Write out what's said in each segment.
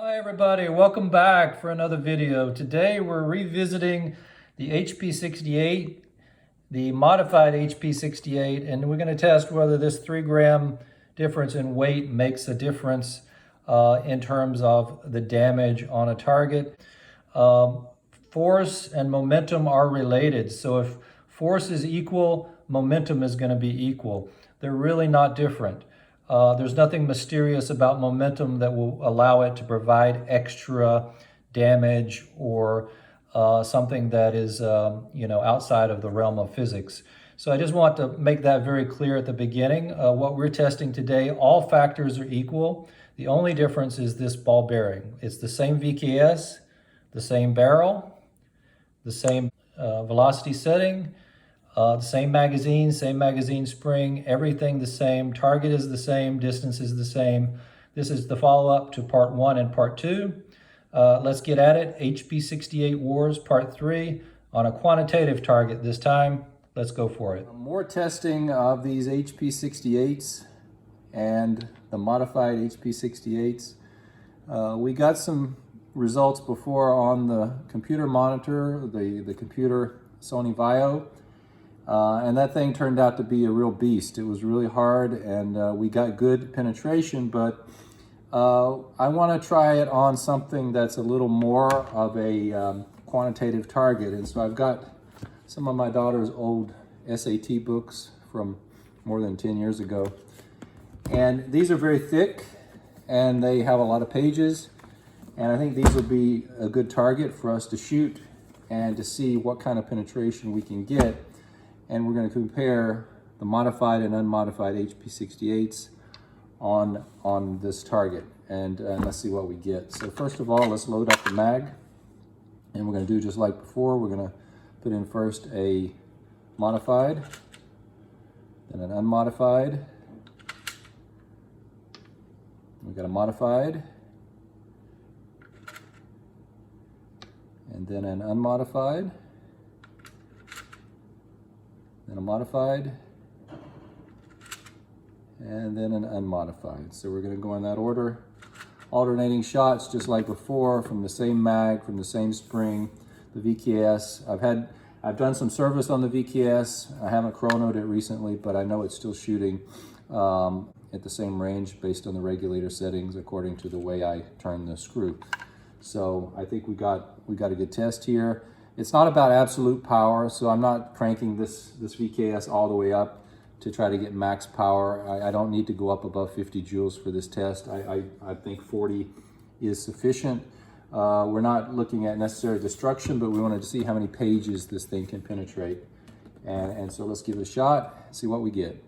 Hi everybody, welcome back for another video. Today we're revisiting the HP68, the modified HP68, and we're going to test whether this 3-gram difference in weight makes a difference in terms of the damage on a target. Force and momentum are related, so if force is equal, momentum is going to be equal. They're really not different. There's nothing mysterious about momentum that will allow it to provide extra damage or something that is, outside of the realm of physics. So I just want to make that very clear at the beginning. What we're testing today, all factors are equal. The only difference is this ball bearing. It's the same VKS, the same barrel, the same velocity setting, the same magazine spring, everything the same. Target is the same, distance is the same. This is the follow-up to part 1 and part 2. Let's get at it. HP68 Wars part 3 on a quantitative target this time. Let's go for it. More testing of these HP68s and the modified HP68s. We got some results before on the computer monitor, the computer Sony Vaio. And that thing turned out to be a real beast. It was really hard, and we got good penetration, but I want to try it on something that's a little more of a quantitative target. And so I've got some of my daughter's old SAT books from more than 10 years ago. And these are very thick, and they have a lot of pages. And I think these will be a good target for us to shoot and to see what kind of penetration we can get. And we're going to compare the modified and unmodified HP68s on this target, and let's see what we get. So first of all, let's load up the mag, and we're going to do just like before. We're going to put in first a modified, then an unmodified. We've got a modified, and then an unmodified. Then a modified, and then an unmodified. So we're going to go in that order. Alternating shots just like before, from the same mag, from the same spring, the VKS. I've done some service on the VKS. I haven't chronoed it recently, but I know it's still shooting at the same range based on the regulator settings according to the way I turn the screw. So I think we got a good test here. It's not about absolute power, so I'm not cranking this VKS all the way up to try to get max power. I don't need to go up above 50 joules for this test. I think 40 is sufficient. We're not looking at necessary destruction, but we wanted to see how many pages this thing can penetrate. And so let's give it a shot, see what we get.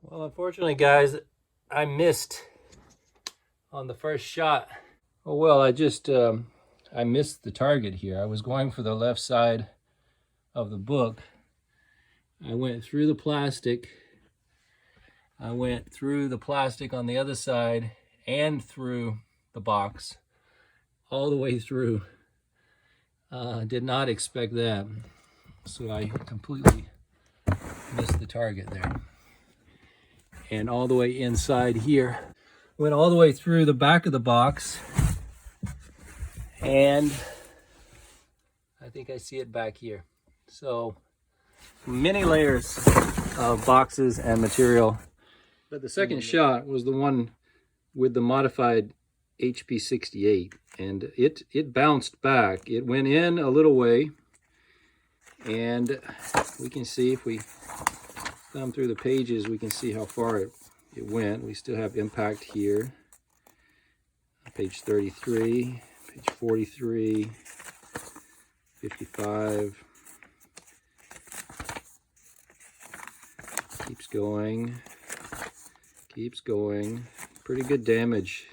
Well, unfortunately, guys, I missed on the first shot. Oh, well, I missed the target here. I was going for the left side of the book. I went through the plastic. I went through the plastic on the other side and through the box, all the way through. Did not expect that. So I completely missed the target there. And all the way inside here. Went all the way through the back of the box. And I think I see it back here. So many layers of boxes and material. But the second shot was the one with the modified HP68. And it bounced back. It went in a little way. And we can see, if we thumb through the pages, we can see how far it went. We still have impact here. Page 33, page 43, 55. Keeps going. Keeps going. Pretty good damage.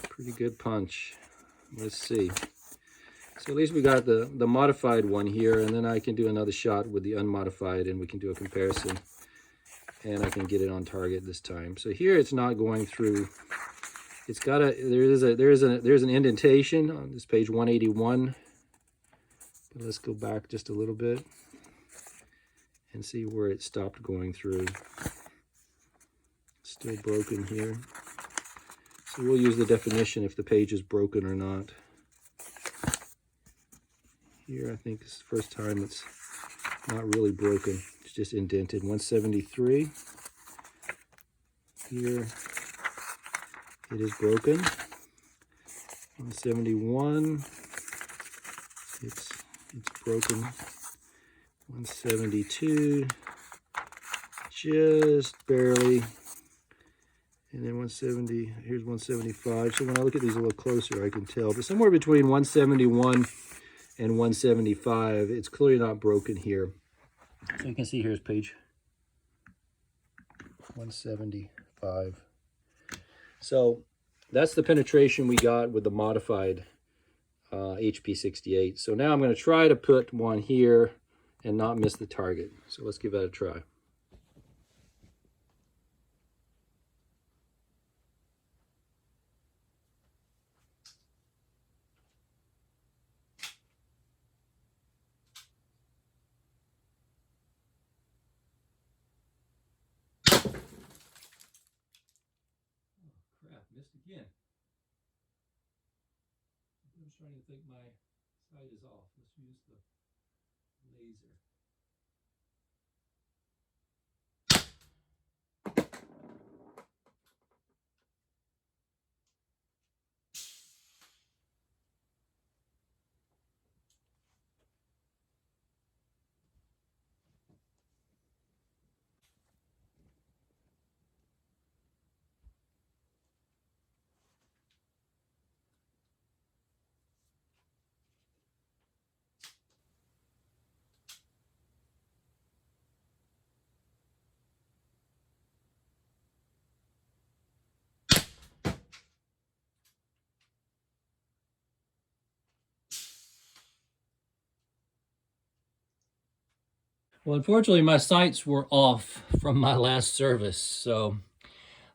Pretty good punch. Let's see. So at least we got the modified one here, and then I can do another shot with the unmodified, and we can do a comparison, and I can get it on target this time. So here it's not going through. It's got a there's an indentation on this page 181. But let's go back just a little bit and see where it stopped going through. Still broken here. So we'll use the definition if the page is broken or not. Here I think it's the first time it's not really broken. It's just indented. 173. Here it is broken. 171. It's broken. 172. Just barely. And then 170, here's 175. So when I look at these a little closer, I can tell. But somewhere between 171 and 175, it's clearly not broken here. So you can see here's page 175. So that's the penetration we got with the modified HP68. So now I'm going to try to put one here and not miss the target. So let's give that a try. Missed again. I'm trying to think my sight is off. Let's use the laser. Well, unfortunately, my sights were off from my last service, so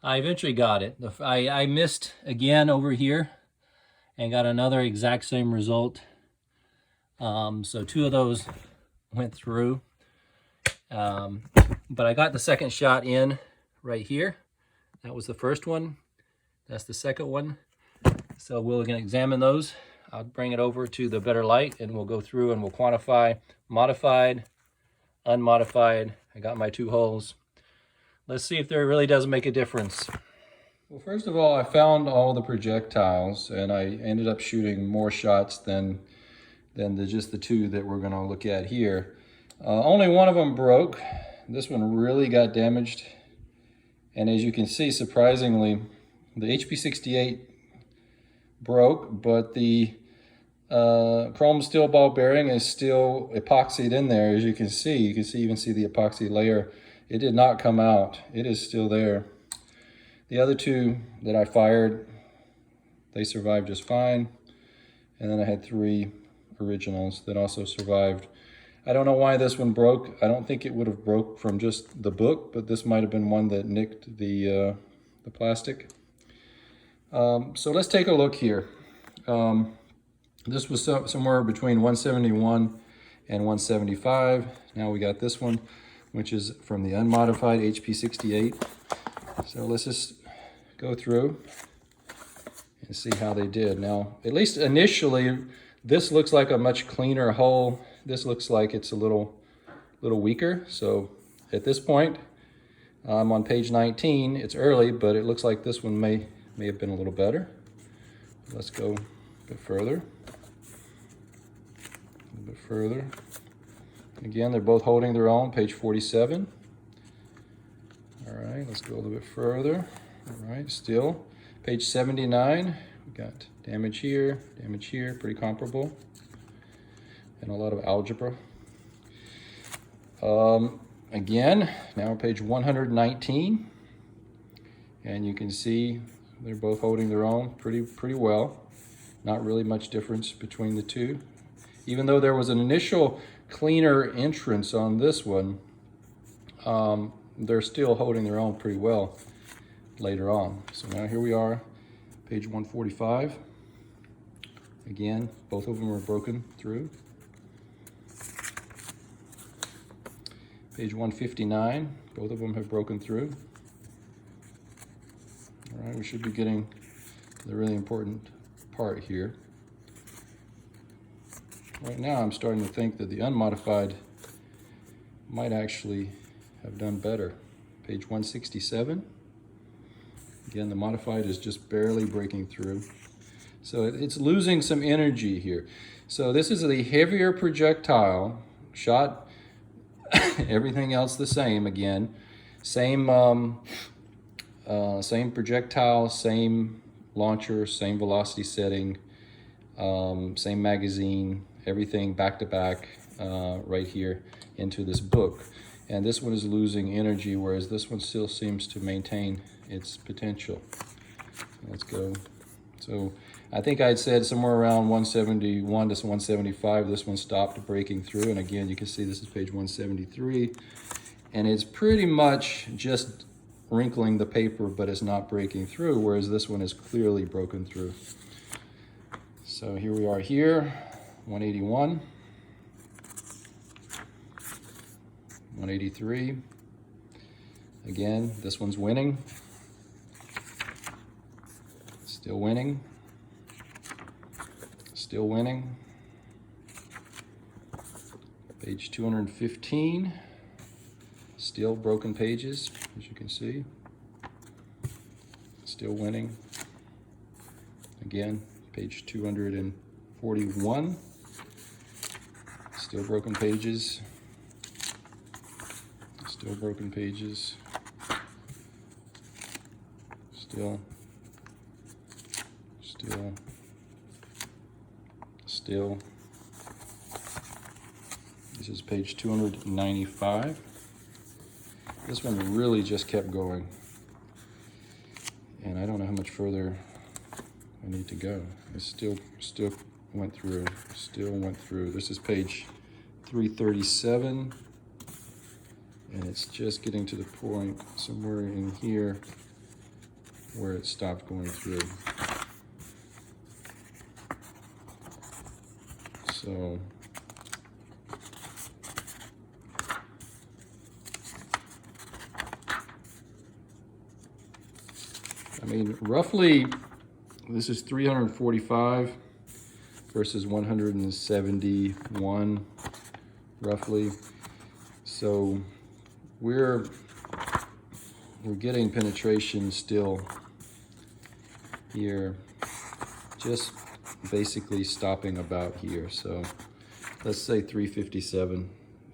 I eventually got it. I missed again over here and got another exact same result. So two of those went through. But I got the second shot in right here. That was the first one. That's the second one. So we're going to examine those. I'll bring it over to the better light and we'll go through and we'll quantify modified, unmodified. I got my two holes. Let's see if there really does make a difference. Well, first of all, I found all the projectiles and I ended up shooting more shots than just the two that we're going to look at here. Only one of them broke. This one really got damaged. And as you can see, surprisingly, the HP68 broke, but the chrome steel ball bearing is still epoxied in there. As you can see even see the epoxy layer. It did not come out. It is still there. The other two that I fired, they survived just fine. And then I had three originals that also survived. I don't know why this one broke. I don't think it would have broke from just the book, but this might have been one that nicked the plastic. So let's take a look here. This was somewhere between 171 and 175. Now we got this one, which is from the unmodified HP68. So let's just go through and see how they did. Now, at least initially, this looks like a much cleaner hole. This looks like it's a little weaker. So at this point, I'm on page 19. It's early, but it looks like this one may have been a little better. Let's go a bit further. A little bit further. Again, they're both holding their own, page 47. All right, let's go a little bit further. All right, still. Page 79, we got damage here, pretty comparable. and a lot of algebra. Again, now on page 119, and you can see they're both holding their own pretty well. Not really much difference between the two. Even though there was an initial cleaner entrance on this one, they're still holding their own pretty well later on. So now here we are, page 145. Again, both of them are broken through. Page 159, both of them have broken through. All right, we should be getting to the really important part here. Right now, I'm starting to think that the unmodified might actually have done better. Page 167. Again, the modified is just barely breaking through. So it's losing some energy here. So this is a heavier projectile, shot everything else the same again. Same projectile, same launcher, same velocity setting, same magazine, everything back to back right here into this book. And this one is losing energy, whereas this one still seems to maintain its potential. Let's go. So I think I'd said somewhere around 171 to 175, this one stopped breaking through. And again, you can see this is page 173. And it's pretty much just wrinkling the paper, but it's not breaking through, whereas this one is clearly broken through. So here we are here, 181, 183. Again, this one's winning. Still winning. Still winning. Page 215. Still broken pages, as you can see. Still winning. Again, page 241. Still broken pages. Still broken pages. Still. This is page 295. This one really just kept going. And I don't know how much further I need to go. It still went through, This is page 337. And it's just getting to the point somewhere in here where it stopped going through. So I mean, roughly, this is 345 versus 171, roughly. So we're getting penetration still here, just basically stopping about here. So let's say 357.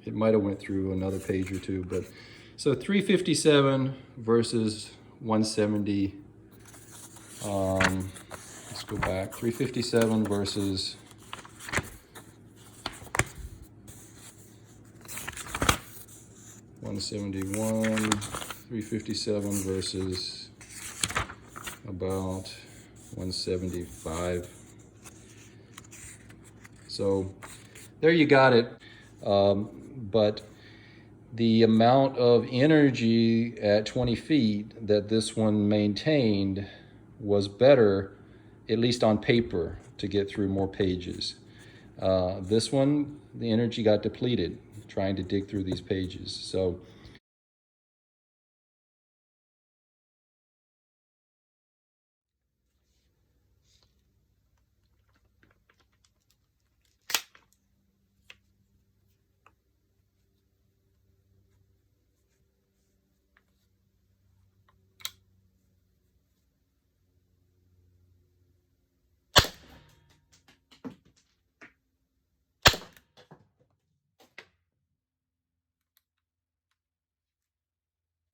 It might have went through another page or two, but so 357 versus 170. Let's go back. 357 versus 171. 357 versus about 175. So there you got it. But the amount of energy at 20 feet that this one maintained was better, at least on paper, to get through more pages. This one, the energy got depleted trying to dig through these pages. So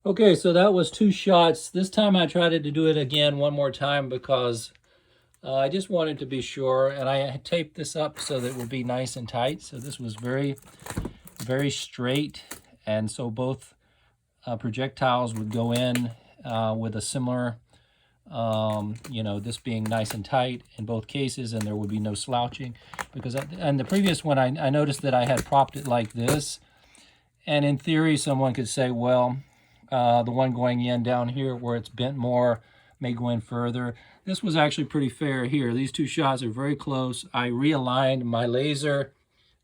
okay, so that was 2 shots. This time I tried to do it again one more time because I just wanted to be sure, and I had taped this up so that it would be nice and tight. So this was very, very straight, and so both projectiles would go in with a similar, you know, this being nice and tight in both cases, and there would be no slouching. Because and the previous one, I noticed that I had propped it like this, and in theory, someone could say, well, the one going in down here where it's bent more may go in further. This was actually pretty fair here. These two shots are very close. I realigned my laser.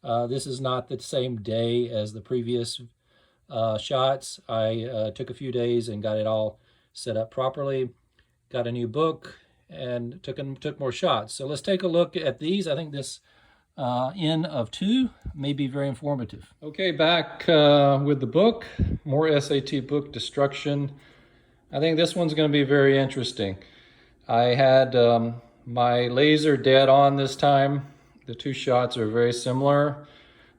This is not the same day as the previous shots. I took a few days and got it all set up properly. Got a new book and took more shots. So let's take a look at these. I think this N of 2 may be very informative. Okay, back with the book. More SAT book destruction. I think this one's going to be very interesting. I had my laser dead on this time. The two shots are very similar.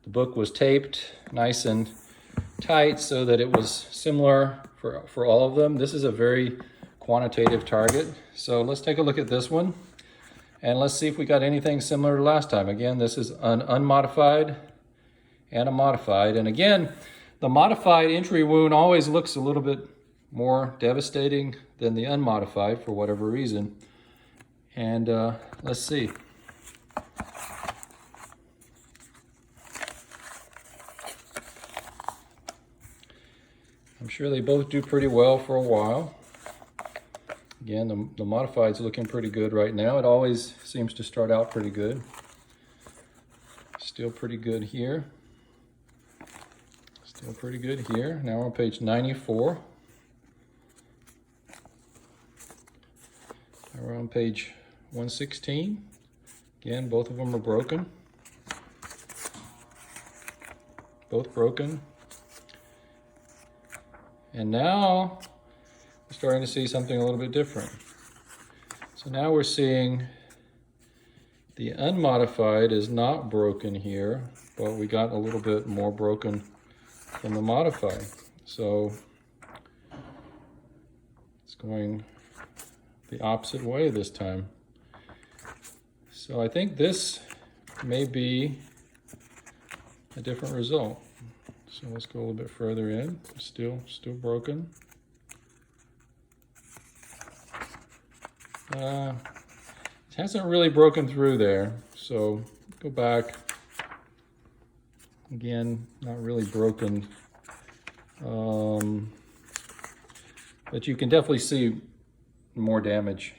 The book was taped nice and tight so that it was similar for all of them. This is a very quantitative target. So let's take a look at this one. And let's see if we got anything similar to last time. Again, this is an unmodified and a modified. And again, the modified entry wound always looks a little bit more devastating than the unmodified for whatever reason. And let's see. I'm sure they both do pretty well for a while. Again, the modified's looking pretty good right now. It always seems to start out pretty good. Still pretty good here. Still pretty good here. Now we're on page 94. Now we're on page 116. Again, both of them are broken. Both broken. And now we're starting to see something a little bit different. So now we're seeing the unmodified is not broken here, but we got a little bit more broken from the modified. So it's going the opposite way this time. So I think this may be a different result. So let's go a little bit further in. Still broken. It hasn't really broken through there. So go back. Again, not really broken. But you can definitely see more damage.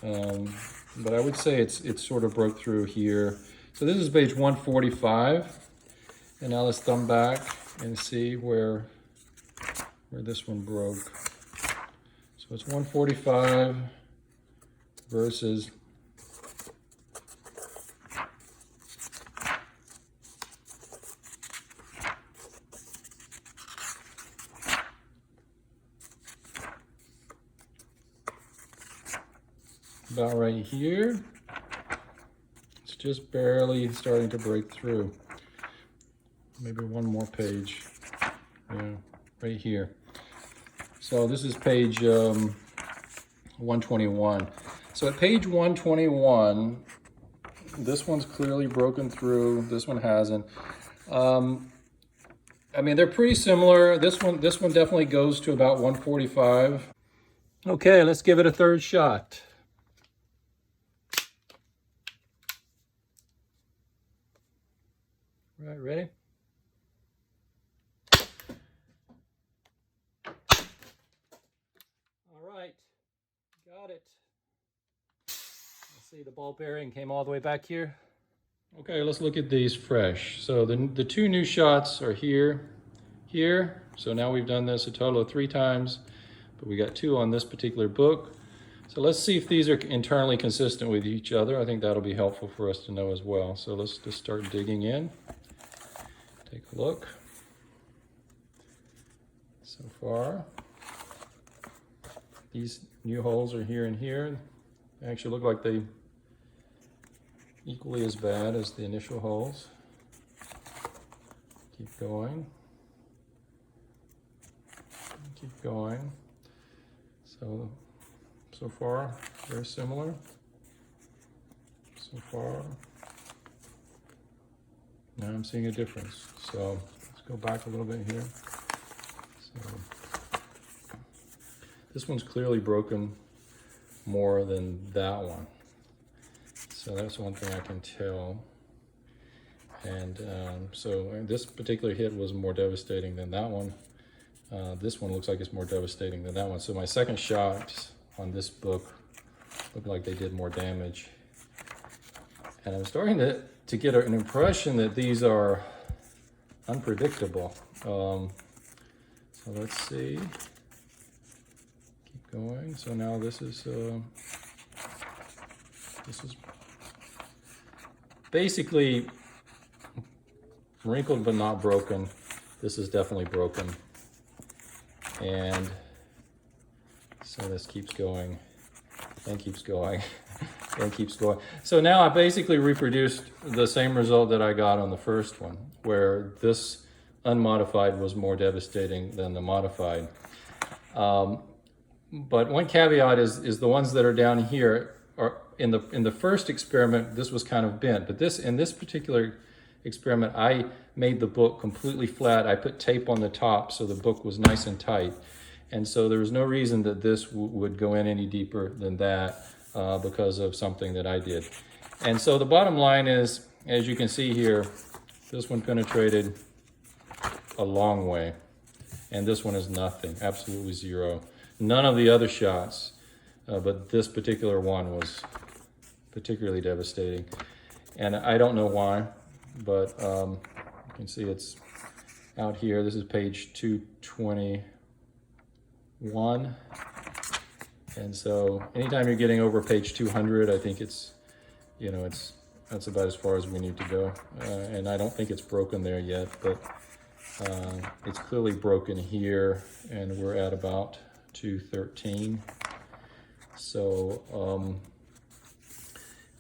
But I would say it's sort of broke through here. So this is page 145. And now let's thumb back and see where this one broke. So it's 145 versus about right here. It's just barely starting to break through. Maybe one more page, yeah, right here. So this is page 121. So at page 121, this one's clearly broken through. This one hasn't. I mean, they're pretty similar. This one definitely goes to about 145. Okay, let's give it a third shot. All right, ready? Got it. Let's see, the ball bearing came all the way back here. Okay, let's look at these fresh. So the two new shots are here. So now we've done this a total of 3 times, but we got 2 on this particular book. So let's see if these are internally consistent with each other. I think that'll be helpful for us to know as well. So let's just start digging in. Take a look. So far, these new holes are here and here. They actually look like they equally as bad as the initial holes. Keep going. Keep going. So far, very similar. so far. Now I'm seeing a difference. So let's go back a little bit here. So this one's clearly broken more than that one. So that's one thing I can tell. And so this particular hit was more devastating than that one. This one looks like it's more devastating than that one. So my second shots on this book look like they did more damage. And I'm starting to get an impression that these are unpredictable. So let's see. Keep going. So now this is basically wrinkled but not broken. This is definitely broken. And so this keeps going and keeps going and keeps going. So now I basically reproduced the same result that I got on the first one, where this unmodified was more devastating than the modified. But one caveat is the ones that are down here are in the first experiment, this was kind of bent, but in this particular experiment, I made the book completely flat. I put tape on the top so the book was nice and tight. And so there was no reason that this would go in any deeper than that because of something that I did. And so the bottom line is, as you can see here, this one penetrated a long way. And this one is nothing, absolutely zero. None of the other shots, but this particular one was particularly devastating. And I don't know why, but you can see it's out here. This is page 221. And so anytime you're getting over page 200, I think it's, that's about as far as we need to go. And I don't think it's broken there yet, but it's clearly broken here, and we're at about 213. So,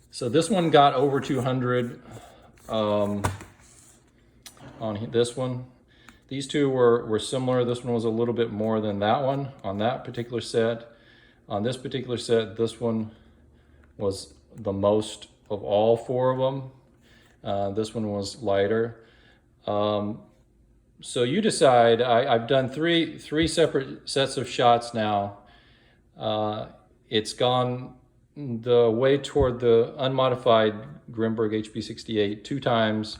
so this one got over 200 on this one. These two were similar. This one was a little bit more than that one on that particular set. On this particular set, this one was the most of all four of them. This one was lighter. So you decide. I've done three separate sets of shots now. It's gone the way toward the unmodified Grimburg HP68 two times,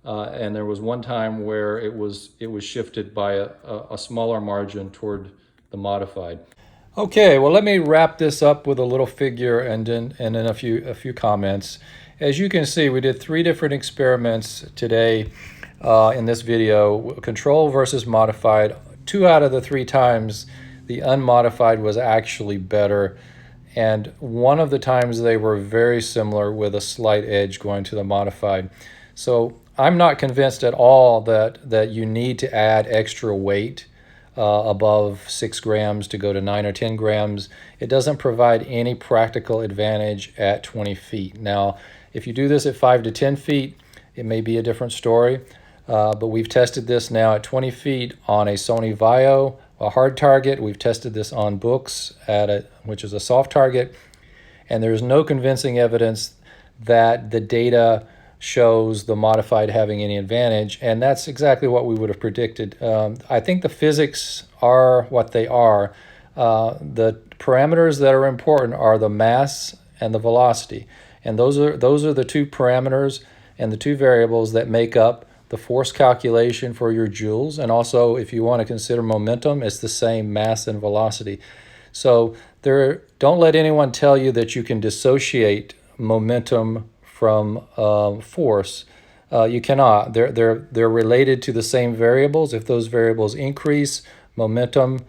and there was one time where it was shifted by a smaller margin toward the modified. Okay, well, let me wrap this up with a little figure and then a few comments. As you can see, we did 3 different experiments today in this video: control versus modified. 2 out of the 3 times, the unmodified was actually better, and one of the times they were very similar with a slight edge going to the modified. So I'm not convinced at all that you need to add extra weight above 6 grams to go to 9 or 10 grams. It doesn't provide any practical advantage at 20 feet. Now, if you do this at 5 to 10 feet, it may be a different story, but we've tested this now at 20 feet on a Sony Vaio, a hard target. We've tested this on books which is a soft target, and there's no convincing evidence that the data shows the modified having any advantage, and that's exactly what we would have predicted. I think the physics are what they are. The parameters that are important are the mass and the velocity, and those are the 2 parameters and the 2 variables that make up the force calculation for your joules. And also, if you want to consider momentum, it's the same mass and velocity. So don't let anyone tell you that you can dissociate momentum from force. You cannot. They're related to the same variables. If those variables increase, momentum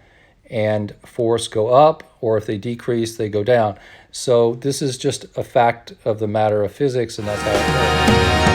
and force go up, or if they decrease, they go down. So this is just a fact of the matter of physics, and that's how it works.